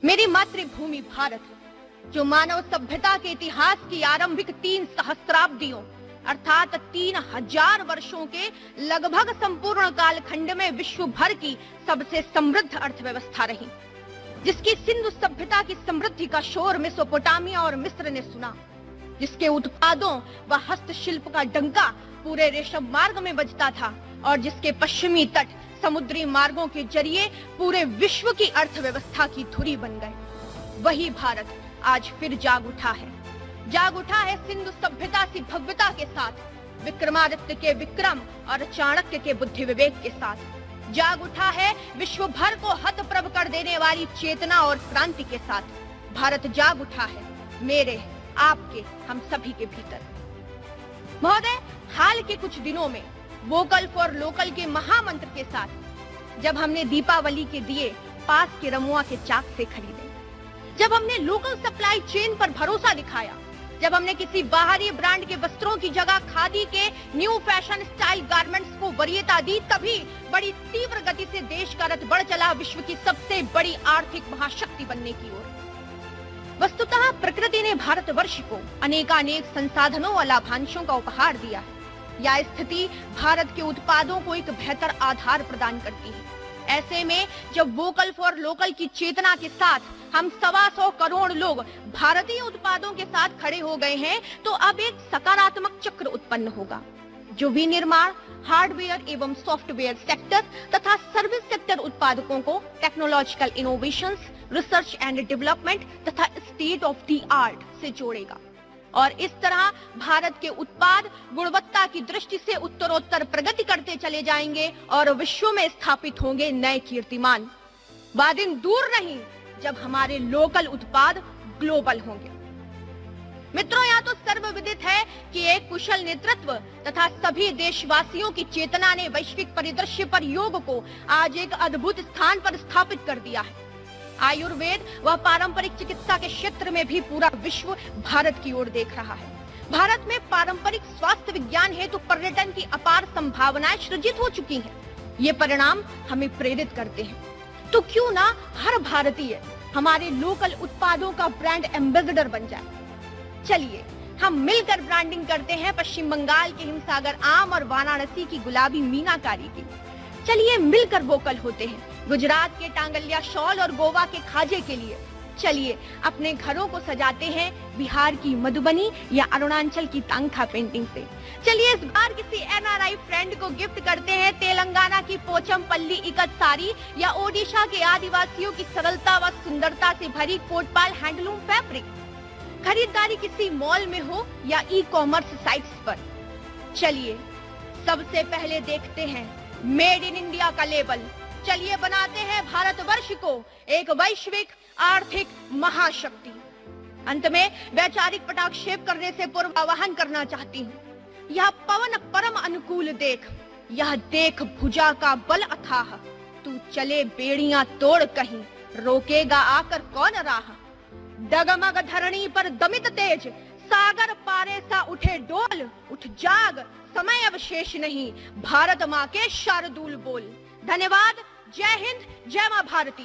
मेरी मातृभूमि भारत, जो मानव सभ्यता के इतिहास की आरंभिक 3 सहस्राब्दियों अर्थात 3000 वर्षों के लगभग संपूर्ण कालखंड में विश्व भर की सबसे समृद्ध अर्थव्यवस्था रही, जिसकी सिंधु सभ्यता की समृद्धि का शोर मेसोपोटामिया और मिस्र ने सुना, जिसके उत्पादों व हस्तशिल्प का डंका पूरे रेशम मार्ग में बजता था और जिसके पश्चिमी तट समुद्री मार्गों के जरिए पूरे विश्व की अर्थव्यवस्था की धुरी बन गए। वही भारत आज फिर जाग उठा है सिंधु सभ्यता की भव्यता के साथ, विक्रमादित्य के विक्रम और चाणक्य के बुद्धि विवेक के साथ। जाग उठा है विश्व भर को हतप्रभ कर देने वाली चेतना और क्रांति के साथ। भारत जाग उठा है मेरे, आपके, हम सभी के भीतर। महोदय, हाल के कुछ दिनों में वोकल फॉर लोकल के महामंत्र के साथ जब हमने दीपावली के दिए पास के रमुआ के चाक से खरीदे, जब हमने लोकल सप्लाई चेन पर भरोसा दिखाया, जब हमने किसी बाहरी ब्रांड के वस्त्रों की जगह खादी के न्यू फैशन स्टाइल गारमेंट्स को वरीयता दी, तभी बड़ी तीव्र गति से देश का रथ बढ़ चला विश्व की सबसे बड़ी आर्थिक महाशक्ति बनने की ओर। वस्तुतः प्रकृति ने भारतवर्ष को अनेकानेक संसाधनों और लाभांशों का उपहार दिया है। यह स्थिति भारत के उत्पादों को एक बेहतर आधार प्रदान करती है। ऐसे में जब वोकल फॉर लोकल की चेतना के साथ हम 125 करोड़ लोग भारतीय उत्पादों के साथ खड़े हो गए हैं, तो अब एक सकारात्मक चक्र उत्पन्न होगा, जो विनिर्माण, हार्डवेयर एवं सॉफ्टवेयर सेक्टर तथा सर्विस सेक्टर उत्पादकों को technological innovations, research and development तथा स्टेट ऑफ द आर्ट से जोड़ेगा और इस तरह भारत के उत्पाद गुणवत्ता की दृष्टि से उत्तरोत्तर प्रगति करते चले जाएंगे और विश्व में स्थापित होंगे नए कीर्तिमान। वह दिन दूर नहीं जब हमारे लोकल उत्पाद ग्लोबल होंगे। मित्रों, यहाँ तो सर्वविदित है कि एक कुशल नेतृत्व तथा सभी देशवासियों की चेतना ने वैश्विक परिदृश्य पर योग को आज एक अद्भुत स्थान पर स्थापित कर दिया है। आयुर्वेद व पारंपरिक चिकित्सा के क्षेत्र में भी पूरा विश्व भारत की ओर देख रहा है। भारत में पारंपरिक स्वास्थ्य विज्ञान हेतु पर्यटन की अपार संभावनाएं सृजित हो चुकी हैं। ये परिणाम हमें प्रेरित करते हैं। तो क्यों ना हर भारतीय हमारे लोकल उत्पादों का ब्रांड एम्बेसडर बन जाए। चलिए हम मिलकर ब्रांडिंग करते हैं पश्चिम बंगाल के हिमसागर आम और वाराणसी की गुलाबी मीनाकारी की। चलिए मिलकर वोकल होते हैं गुजरात के टांगलिया शॉल और गोवा के खाजे के लिए। चलिए अपने घरों को सजाते हैं बिहार की मधुबनी या अरुणाचल की तांखा पेंटिंग से। चलिए इस बार किसी एनआरआई फ्रेंड को गिफ्ट करते हैं तेलंगाना की पोचमपल्ली इकत साड़ी या ओडिशा के आदिवासियों की सरलता व सुंदरता से भरी कोटपाल हैंडलूम फैब्रिक। खरीदारी किसी मॉल में हो या ई कॉमर्स साइट्स पर, चलिए सबसे पहले देखते हैं मेड इन इंडिया का लेबल। चलिए बनाते हैं भारतवर्ष को एक वैश्विक आर्थिक महाशक्ति। अंत में वैचारिक पटाक्षेप करने से पूर्व आह्वान करना चाहती हूँ। यह पवन परम अनुकूल देख, यह देख भुजा का बल अथाह। तू चले बेड़ियां तोड़ कहीं, रोकेगा आकर कौन राह। डगमग धरणी पर दमित तेज, सागर पारे सा उठे डोल। उठ जाग, समय अब शेष नहीं, भारत माँ के शार्दूल बोल। धन्यवाद। जय हिंद, जय माँ भारती।